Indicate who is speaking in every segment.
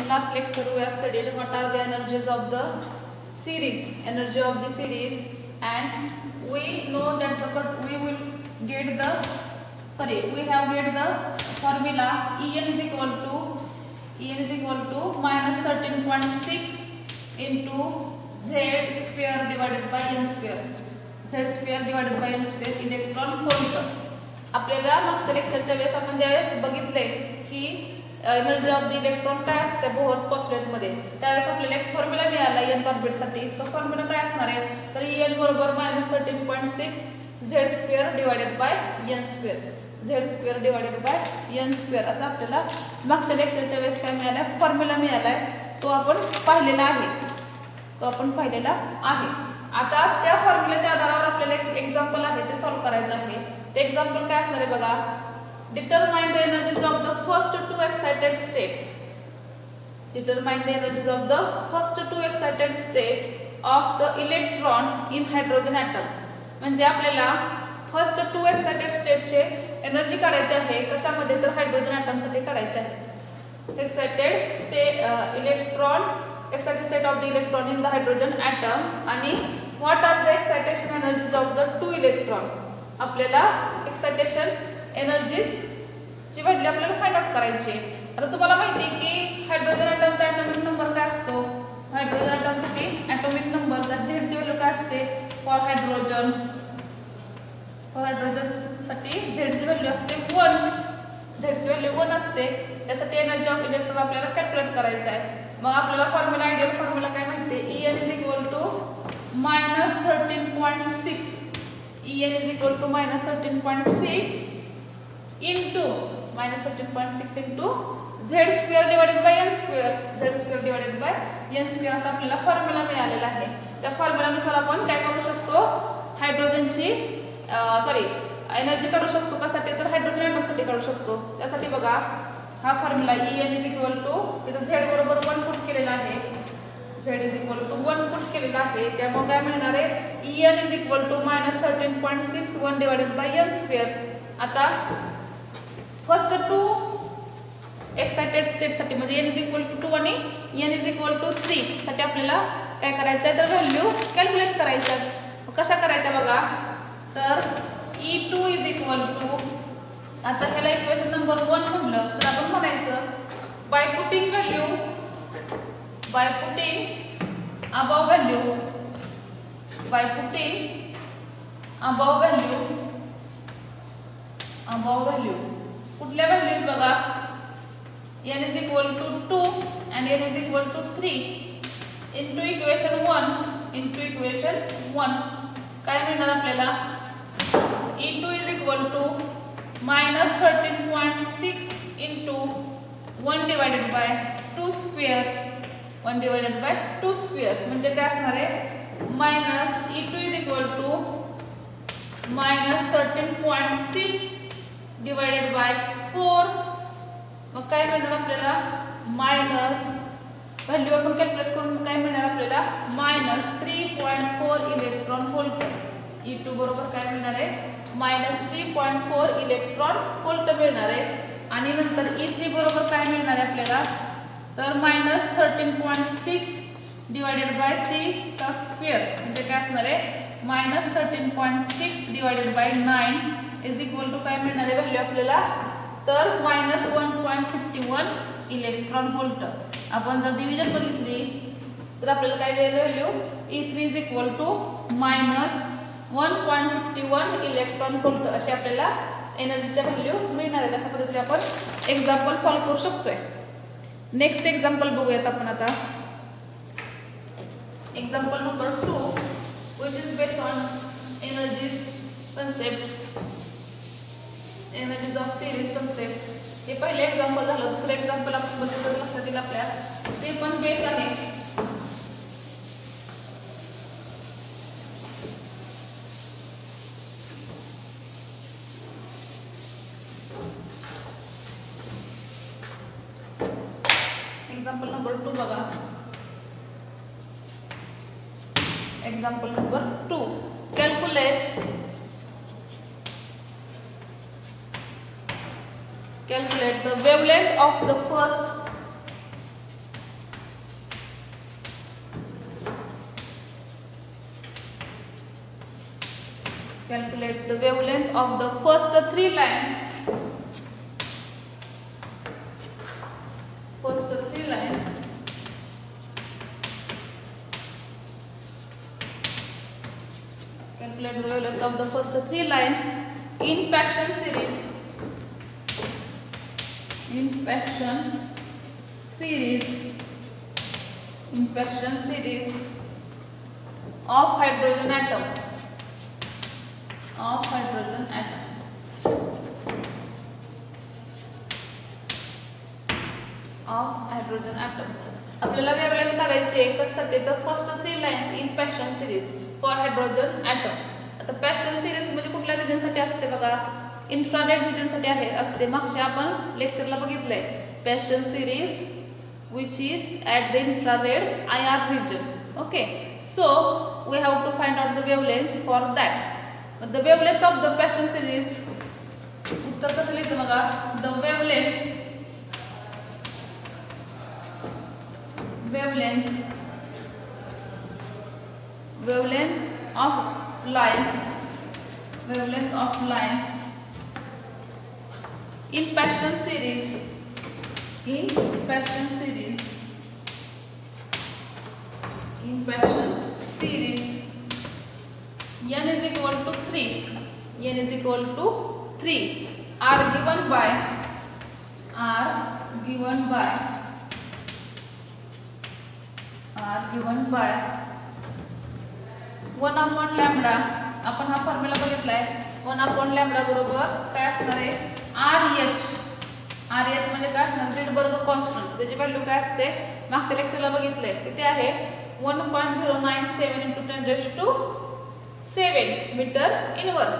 Speaker 1: in last lecture we have studied what are the energies of the series, and we know that we will get the we have get the formula En is equal to minus 13.6 into Z square divided by N square. Z square divided by N square electron volt. आपल्याला मागच्या लेक्चरच्या वेळेस आपण ज्यावेळेस बघितले की energy of the electron काय असते बोहर्स पॉस्टुलेट मध्ये, त्यावेळेस आपल्याला एक फॉर्म्युला मिळाला n ऑर्बिट साठी. तो फॉर्म्युला काय असणार आहे तर En बरोबर -13.6 Z square divided by N square. Z square divided by N square असं आपल्याला मागच्या लेक्चरच्या वेळेस काय मिळाला फॉर्म्युला मिळालाय. तो आपण पाहिलेला आहे. आता त्या फॉर्म्युल्याच्या आधारावर आपल्याला एक एक्झाम्पल आहे ते सॉल्व्ह करायचं आहे. ते एक्झाम्पल काय असणार आहे बघा. Determine the energies of the first two excited state. Determine the energies of the first two excited state of the electron in hydrogen atom. म्हणजे आपल्याला फर्स्ट टू एक्साइटेड स्टेटचे एनर्जी काढायची आहे. कशामध्ये तर हायड्रोजन ॲटमसाठी काढायची आहे. Excited state of the electron in the hydrogen atom आणि what are the excitation energies of the two electron. आपल्याला एक्साइटेशन एनर्जीज ची व्हॅल्यू आपल्याला फाइंड आउट करायची आहे. आता तुम्हाला माहिती आहे की हायड्रोजन ॲटमचा ॲटॉमिक नंबर काय असतो. हायड्रोजन ॲटमसाठी ॲटॉमिक नंबर तर Z ची व्हॅल्यू काय असते फॉर हायड्रोजन साठी Z ची व्हॅल्यू असते 1. Z ची व्हॅल्यू 1 असते. त्यासाठी एनर्जी ऑफ इलेक्ट्रॉन आपल्याला कॅल्क्युलेट करायचं आहे. मग आपल्याला फॉर्म्युला आयडियल फॉर्म्युला काय माहिती आहे En is equal to -13.6 En is equal to -13.6 into Z square divided by N square. Z square divided by N square असा आपल्याला फॉर्म्युला मिळालेला आहे. त्या फॉर्म्युलानुसार आपण काय करू शकतो हायड्रोजनची एनर्जी काढू शकतो. कशासाठी तर हायड्रोजन ॲटमसाठी काढू शकतो. त्यासाठी बघा हा formula En is equal to इथं Z बरोबर 1 पुट केलेला आहे. Z is equal to 1 put केलेला आहे. त्यामुळे काय मिळणार आहे En is equal to -13.6 1 divided by N square. आता फर्स्ट टू एक्साइटेड स्टेट साठी म्हणजे n is equal to 2 आणि n is equal to 3 साठी आपल्याला काय करायचं आहे तर व्हॅल्यू कॅल्क्युलेट करायच्या. कशा करायच्या बघा तर E2 is equal to आता ह्याला इक्वेशन नंबर 1 म्हणलं तर आपण म्हणायचं बाय पुटिंग अबव व्हॅल्यू कुठल्या व्हॅल्यू बघा n is equal to 2 and n is equal to 3 into equation 1 काय मिळणार आपल्याला E2 is equal to -13.6 into 1 divided by 2 square म्हणजे काय असणार आहे E2 is equal to -13.6 divided by 4. मग काय मिळणार आपल्याला व्हॅल्यू आपण कॅल्क्युलेट करून काय मिळणार आपल्याला -3.4 इलेक्ट्रॉन व्होल्ट. E2 बरोबर काय मिळणार आहे -3.4 इलेक्ट्रॉन व्होल्ट मिळणार आहे. आणि नंतर E3 बरोबर काय मिळणार आहे आपल्याला तर -13.6 डिवाइडेड बाय 3 चा स्क्वेअर म्हणजे काय असणार आहे -13.6 divided by 9 is equal to काय मिळणार आहे व्हॅल्यू आपल्याला तर -1.51 इलेक्ट्रॉन व्होल्ट. आपण जर डिव्हिजन बघितली तर आपल्याला काय value E3 is equal to -1.51 electron volt अशी आपल्याला एनर्जीच्या व्हॅल्यू मिळणार आहे. अशा पद्धतीने आपण एक्झाम्पल सॉल्व्ह करू शकतोय. नेक्स्ट एक्झाम्पल बघूयात आपण आता. Example number 2 which is based on energies of series concept. हे पहिले एक्झाम्पल झालं. दुसरं एक्झाम्पल आपण बघितलं लक्षात येईल आपल्या ते पण बेस आहे. एक्झाम्पल नंबर 2 बघा. Example number 2 calculate the wavelength of the first Calculate the wavelength of the first three lines. First three lines. Calculate the wavelength of the first three lines in Paschen series. In Paschen series. In Paschen series of hydrogen atom. Of hydrogen atom. Of hydrogen atom. आपल्याला wavelength काढायची आहे कशासाठी तर first three lines in Paschen series for hydrogen atom. आता Paschen series म्हणजे कुठल्या region साठी असते बघा, इन्फ्रारेड रिजन साठी आहे असते. मागच्या आपण लेक्चरला बघितलंय passion series which is at the infrared IR region. Okay, so we have to find out the wavelength for that. But the wavelength of the Paschen series, उत्तर कसं लिहायचं बघा, the wavelength of lines in Paschen series. In Paschen series, n is equal to 3. N is equal to 3. Are given by 1 upon lambda. आपण हा formula बघितलाय. 1 upon lambda बरोबर काय असणार आहे, RH. RH म्हणजे काय असणार, रिडबर्ग कॉन्स्टंट. त्याची व्हॅल्यू काय असते मागच्या लेक्चरला बघितले, किती आहे 1.097 × 10⁻⁷ मीटर इनवर्स.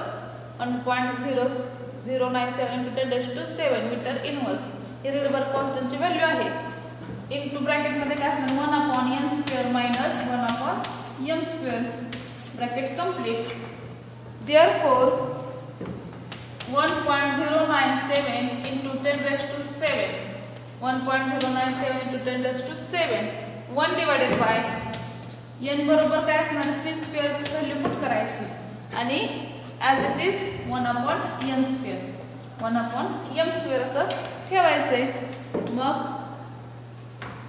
Speaker 1: 1.0097 × 10⁻⁷ मीटर इनवर्स ही रिडबर्ग कॉन्स्टंटची व्हॅल्यू आहे. इनटू ब्रॅकेट मध्ये काय असणार 1/n² - 1/m². Bracket complete. Therefore 1.097 × 10⁻⁷. 1.097 × 10⁻⁷. 1 divided by n बरोबर काय असणार 3² व्हॅल्यू पुट करायची आणि as it is 1/m². 1/m² असं ठेवायचंय. मग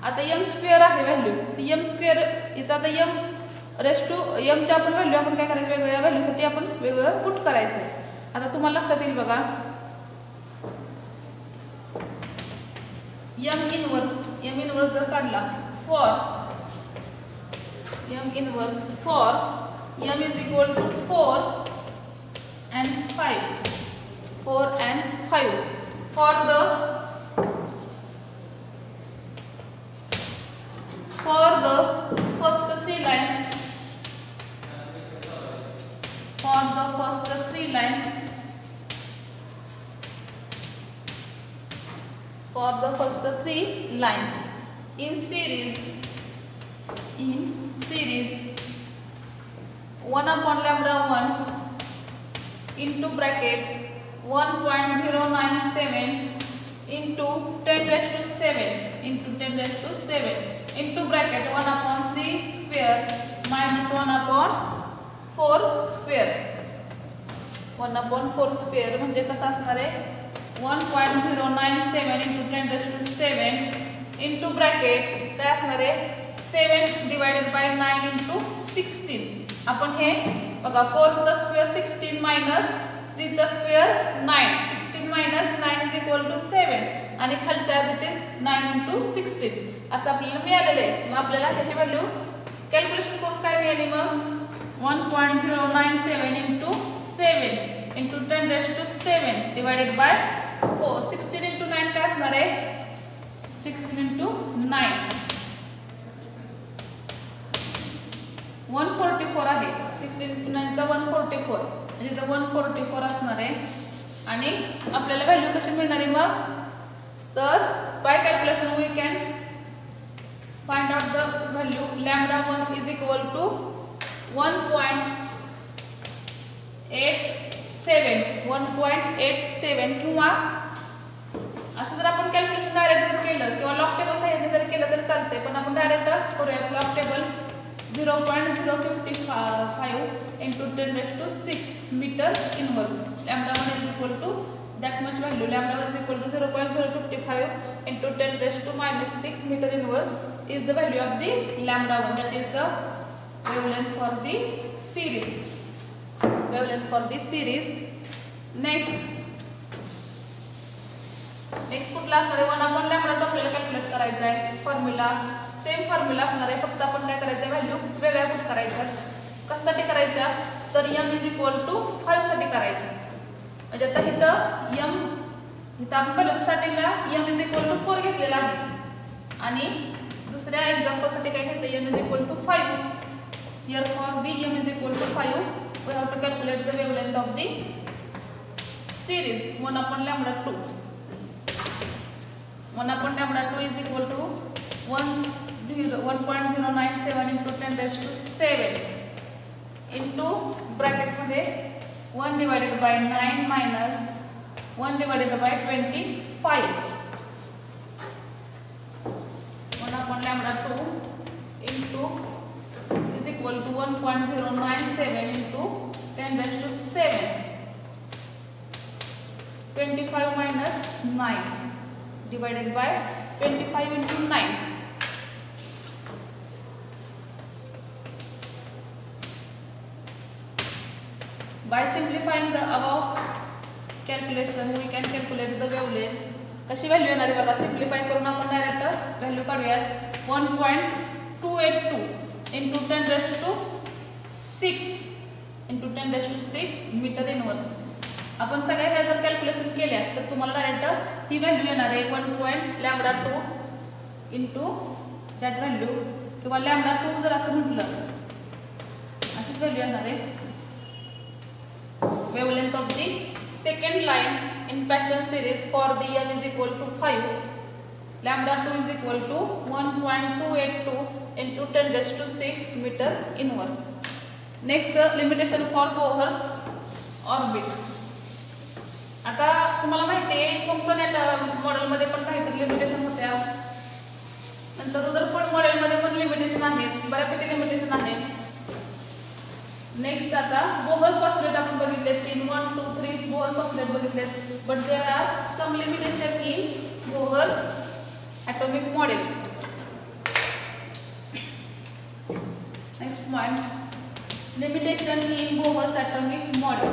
Speaker 1: आता m² आहे व्हॅल्यू, ती m² इथं आता m च्या आपण व्हॅल्यू आपण काय करायचं, वेगवेगळ्या व्हॅल्यूसाठी आपण वेगवेगळं पुट करायचंय. आता तुम्हाला लक्षात येईल बघा, m इनवर्स जर काढला for m inverse for m is equal to 4 and 5. For the first three lines, in series 1/λ1 into bracket 1.097 into 10⁻⁷ into bracket 1/3² minus 1/4². 1/4² म्हणजे कसं असणार आहे 1.097 into 10⁻⁷ into bracket काय असणार आहे 7 divided by 9 into 16. आपण हे बघा 4चा square 16 minus 3चा square 9. 16 minus 9 is equal to 7 आणि खालचा as it is 9 into 16 असं आपल्याला मिळालेलं आहे. मग आपल्याला ह्याची व्हॅल्यू कॅल्क्युलेशन करून काय मिळाली, मग 1.097 into 7 into 10⁻⁷ divided by 4. 16 into 9 काय असणार आहे 16 into 9 144 आहे. 16 into 9 चा 144 म्हणजे इथं 144 असणार आहे. आणि आपल्याला व्हॅल्यू कशी मिळणार आहे मग, तर by calculation we can find out the value λ1 is equal to 1.87 किंवा असं जर आपण कॅल्क्युलेशन डायरेक्ट जर केलं किंवा लॉग टेबल साह्याने जर केलं तर चालते, पण आपण डायरेक्ट करूयात. Log table 0.055 into 10 raised to 6 meter inverse. Lambda 1 is equal to that much value. Lambda 1 is equal to 0.055 into 10 raised to minus 6 meter inverse is the value of the lambda 1. That is the wavelength for the series. Wavelength for the series. Next कुठला असणार आहे 1 आपण lambda आपल्याला calculate करायचा आहे. Formula same formula असणार आहे, फक्त आपण काय करायच्या व्हॅल्यू वेगळ्या पुट करायच्या. कशासाठी करायच्या तर m इज इक्वल टू 5 साठी करायच्या. म्हणजे आता इथं आपण पहिल्या स्टार्टिंगला m इज इक्वल टू 4 घेतलेला आहे आणि दुसऱ्या एक्झाम्पल साठी काय घ्यायचं m is equal to 5. Here for the m is equal to 5 we have to calculate the wavelength of the series 1 upon lambda 2. 1 upon lambda 2 is equal to 1.097 into 10 raised to 7 into bracket मध्ये 1 divided by 9 minus 1 divided by 25. 1 upon lambda 2 into is equal to 1.097 into 10 raised to 7. 25 minus 9 divided by 25 into 9. By simplifying the above calculation, we can calculate the wavelength. कशी value येणार आहे बघा, simplify करून आपण direct value काढूया. 1.282 into 10 raised to 6 into 10 raised to 6 metre inverse. आपण सगळ्या ह्या जर कॅल्क्युलेशन केल्या तर तुम्हाला डायरेक्ट ही व्हॅल्यू येणार आहे 1.λ2 इंटू दॅट व्हॅल्यू किंवा λ2 जर असं म्हटलं अशीच व्हॅल्यू येणार आहे. Wavelength of the second line in Paschen series for the m is equal to 5. Lambda 2 is equal to 1.282 into 10 raised to 6 meter inverse. Next limitation for Bohr's orbit. आता तुम्हाला माहिती आहे थॉम्सन मॉडेलमध्ये पण काहीतरी लिमिटेशन होत्या, नंतर रुदरफोर्ड मॉडेलमध्ये पण लिमिटेशन आहेत, बऱ्यापैकी लिमिटेशन आहेत. नेक्स्ट आता बोहर्स पॉस्टुलेट आपण बघितले 3 1 2 3 बोहर्स पॉस्टुलेट बघितले, but there are some limitation in Bohr's atomic model. Next point limitation in Bohr's atomic model.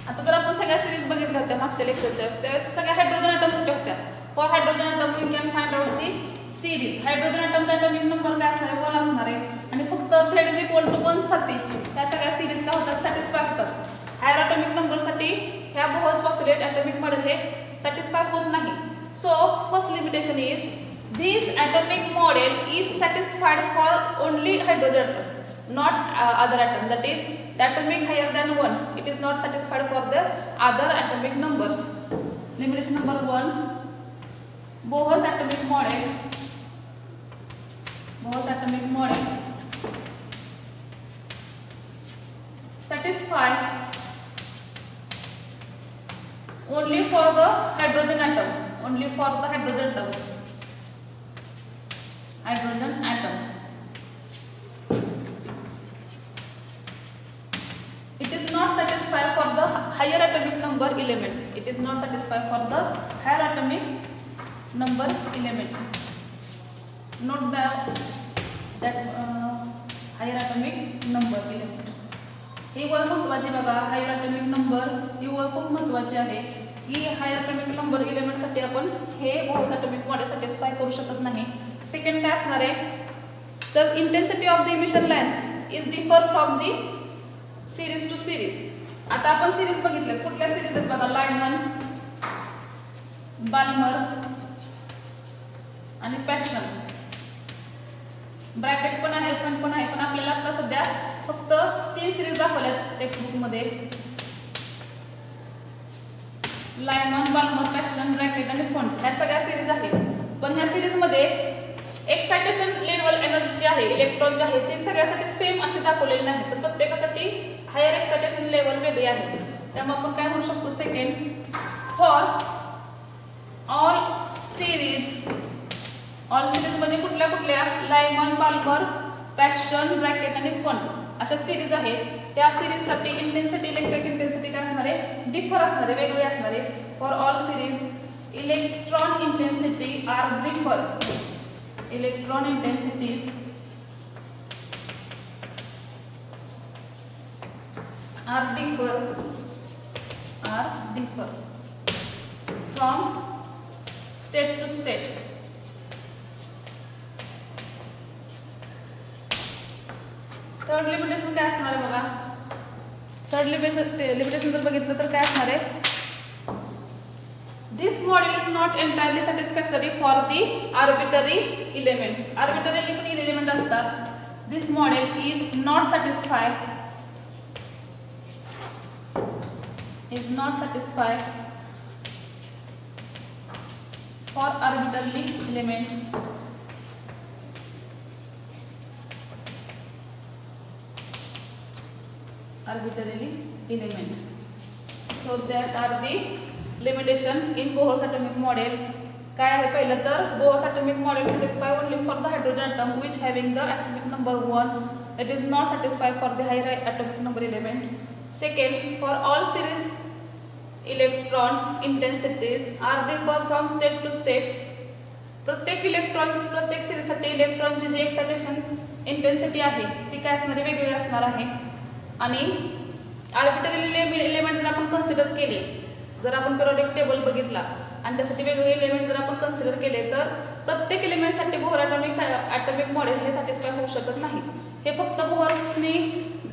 Speaker 1: आता जर आपण सगळ्या सिरीज बघितल्या होत्या मागच्या लेक्चरच्या, त्यावेळेस सगळ्या हायड्रोजन ॲटमसाठी होत्या. For hydrogen atom we can find out the series. Hydrogen ॲटमचा ॲटॉमिक नंबर काय असणार आहे 1 असणार आहे आणि फक्त Z इज इक्वल टू 1 साठी त्या सगळ्या सिरीज काय होतात सॅटिस्फाय असतात. हायर ॲटॉमिक नंबरसाठी ह्या बोहर्स पॉस्टुलेट ॲटॉमिक मॉडेल हे सॅटिस्फाय होत नाही. So first limitation is this atomic model is satisfied for only hydrogen atom, not other atom. That is the atomic higher than 1, it is not satisfied for the other atomic numbers. Limitation number 1, Bohr's atomic model satisfy only for the hydrogen atom, only for the hydrogen atom. It is not satisfied for the higher atomic number elements. It is not satisfied for the higher atomic number element. Note that higher atomic number element. ही वर महत्त्वाची बघा, higher atomic number ही वर खूप महत्त्वाची आहे. ही higher atomic number एलिमेंटसाठी आपण हे Bohr's atomic model satisfy करू शकत नाही. सेकंड काय असणार आहे तर intensity of the emission lens is differ from the series to series. आता आपण सिरीज बघितले, कुठल्या सिरीज आहेत बघा, लायमन, बाल्मर आणि पॅशन. ब्रॅकेट पण आहे, फंड पण आहे, पण आपल्याला आता सध्या फक्त 3 सिरीज दाखवल्यात टेक्स्टबुक मध्ये, लायमन, बाल्मर, पॅशन, ब्रॅकेट आणि फंड ह्या सगळ्या सिरीज आहेत. पण ह्या सिरीज मध्ये एक्सायटेशन लेवल एनर्जी जी आहे इलेक्ट्रॉन जे आहे ते सगळ्यासाठी सेम अशी दाखवलेली नाही, तर प्रत्येकासाठी हायर एक्सायटेशन लेवल वेगळी आहे. त्यामुळे आपण काय म्हणू शकतो सेकंड, फॉर ऑल सिरीज म्हणजे कुठल्या कुठल्या लायमन, पाल्मर, पॅशन, ब्रॅकेट आणि फन अशा सिरीज आहेत. त्या सिरीजसाठी इंटेन्सिटी, इलेक्ट्रिक इंटेन्सिटी काय असणार आहे, डिफर असणार आहे, वेगळी असणार आहे. For all series electron intensity are differ. Electron intensities are differ from state to state. Third limitation काय असणार आहे बघा. थर्ड लिमिटेशन जर बघितलं तर काय असणार आहे, this model is not entirely satisfactory for the arbitrary elements. Arbitrary पण एलिमेंट असतात. This model is not satisfied for arbitrary element. So that are the limitation in Bohr's atomic model. काय आहे पहिलं तर Bohr's atomic model satisfy only for the hydrogen atom which having the atomic number 1. It is not satisfied for the higher atomic number element. Second, for all series electron intensities are differ from state to state. प्रत्येक सिरीजसाठी इलेक्ट्रॉनची जी excitation intensity आहे ती काय असणार आहे, वेगळी असणार आहे. आणि आर्बिटरी एलिमेंट जर आपण कन्सिडर केले, जर आपण पिरियोडिक टेबल बघितला आणि त्यासाठी वेगवेगळे एलिमेंट जर आपण कन्सिडर केले तर प्रत्येक एलिमेंटसाठी बोहर ॲटॉमिक मॉडेल हे सॅटिस्फाय होऊ शकत नाही. हे फक्त बोहर्सनी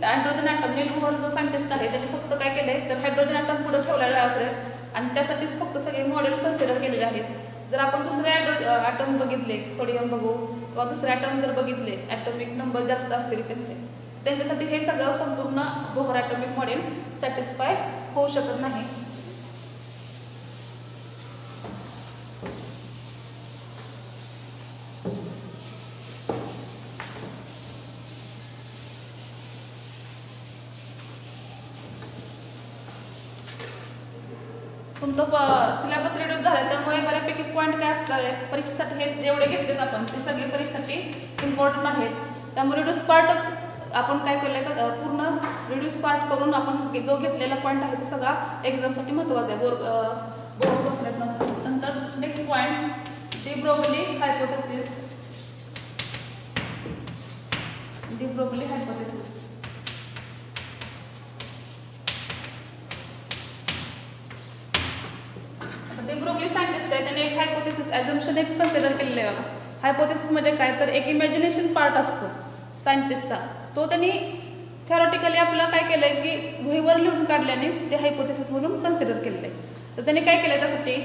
Speaker 1: हायड्रोजन ॲटम, नील बोहर जो सायंटिस्ट आहे त्याने फक्त काय केलंय तर हायड्रोजन ॲटम पुढे ठेवलेला आहे आणि त्यासाठीच फक्त सगळे मॉडेल कन्सिडर केलेले आहेत. जर आपण दुसरे ॲटम बघितले, सोडियम बघू किंवा दुसरे ॲटम जर बघितले, ॲटॉमिक नंबर जास्त असतील त्यांच्यासाठी हे सगळं संपूर्ण बोहर ॲटॉमिक मॉडेल सॅटिस्फाय होऊ शकत नाही. तुमचं सिलेबस रिड्यूस झाला त्यामुळे बऱ्यापैकी पॉईंट काय असतात परीक्षेसाठी हे जेवढे घेतलेत आपण ते सगळे परीक्षेसाठी इम्पॉर्टंट आहेत. त्यामुळे रिड्यूस पार्टच आपण काय केलं का पूर्ण रिड्यूस पार्ट करून आपण जो घेतलेला पॉईंट आहे तो सगळा एक्झामसाठी महत्त्वाचा आहे बोर्ड्स असल्यानंतर. नंतर next point de Broglie hypothesis. De Broglie scientist आहे त्याने एक हायपोथेसिस ॲझम्पशन एक कन्सिडर केलेलं आहे बघा. हायपोथेसिस म्हणजे काय तर एक इमॅजिनेशन पार्ट असतो सायंटिस्टचा, तो त्यांनी थेरॉटिकली आपलं काय केलं आहे की वहीवर लिहून काढल्याने ते हायपोथेसिस म्हणून कन्सिडर केलेलं आहे. तर त्यांनी काय केलं आहे त्यासाठी,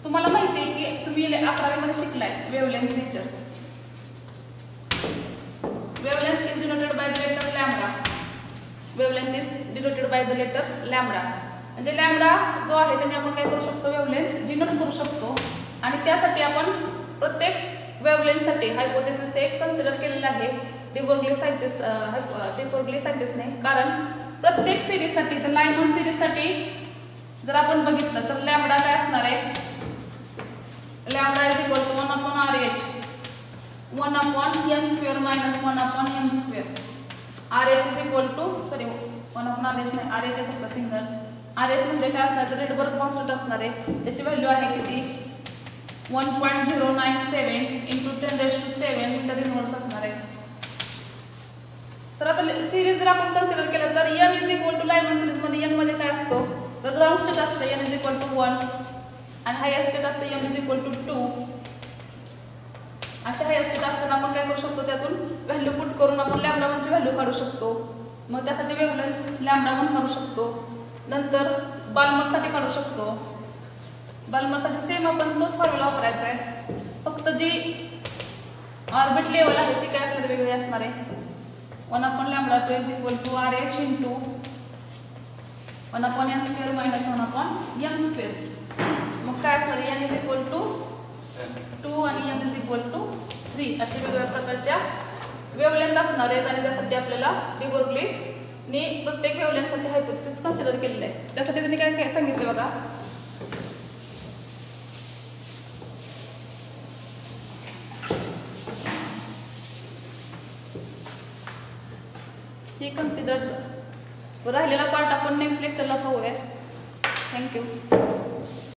Speaker 1: तुम्हाला माहिती आहे की तुम्ही 11वीमध्ये शिकलाय wavelength nature. Wavelength is denoted by the letter lambda. Wavelength is denoted by the letter lambda. म्हणजे लॅम्बडा जो आहे त्याने आपण काय करू शकतो, वेवलेंथ डिनोट करू शकतो. आणि त्यासाठी आपण प्रत्येक वेवलेंथसाठी हायपोथेसिस एक कन्सिडर केलेलं आहे डी ब्रोगली सायंटिस्टने. कारण प्रत्येक सिरीजसाठी तर लायमन सिरीजसाठी जर आपण बघितलं तर लॅम्बडा काय असणार आहे, lambda is equal to 1/RH 1/n² minus 1/m². RH is equal to 1/RH नाही, RH आहे फक्त सिंगल. RH म्हणजे काय असणार तर रेडबर्ग कॉन्स्टंट असणार आहे. त्याची व्हॅल्यू आहे किती 1.097 × 10⁷ मीटर इनव्हर्स असणार आहे. तर आता सिरीज जर आपण कन्सिडर केलं तर n is equal to Lyman सिरीजमध्ये n मध्ये काय असतो तर ग्राउंड स्टेट असतं n इज इक्वल टू 1 आणि हायर स्टेट असतं n इज इक्वल टू 2. अशा हायर स्टेट असताना आपण काय करू शकतो त्यातून व्हॅल्यू पुट करून आपण λ1ची व्हॅल्यू काढू शकतो. मग त्यासाठी वेवलेंथ λ1 काढू शकतो. नंतर बाल्मरसाठी काढू शकतो. बाल्मरसाठी सेम आपण तोच फॉर्म्युला वापरायचा आहे, फक्त जी ऑर्बिट लेवल आहे ती काय असणार वेगळी असणार आहे. 1/λ2 is equal to RH into 1/n² minus 1/m². मग काय असणार n इज इक्वल टू 2 आणि m इज इक्वल टू 3 अशा वेगवेगळ्या प्रकारच्या वेवलेंथ असणार आहेत आणि त्यासाठी आपल्याला डी ब्रोग्लीने प्रत्येक वेवलेंथसाठी हायपोथेसिस कन्सिडर केलेलं आहे. त्यासाठी त्यांनी काय काय सांगितलं बघा. हे कन्सिडर राहिलेला पार्ट आपण नेक्स्ट लेक्चरला पाहूया. थँक्यू.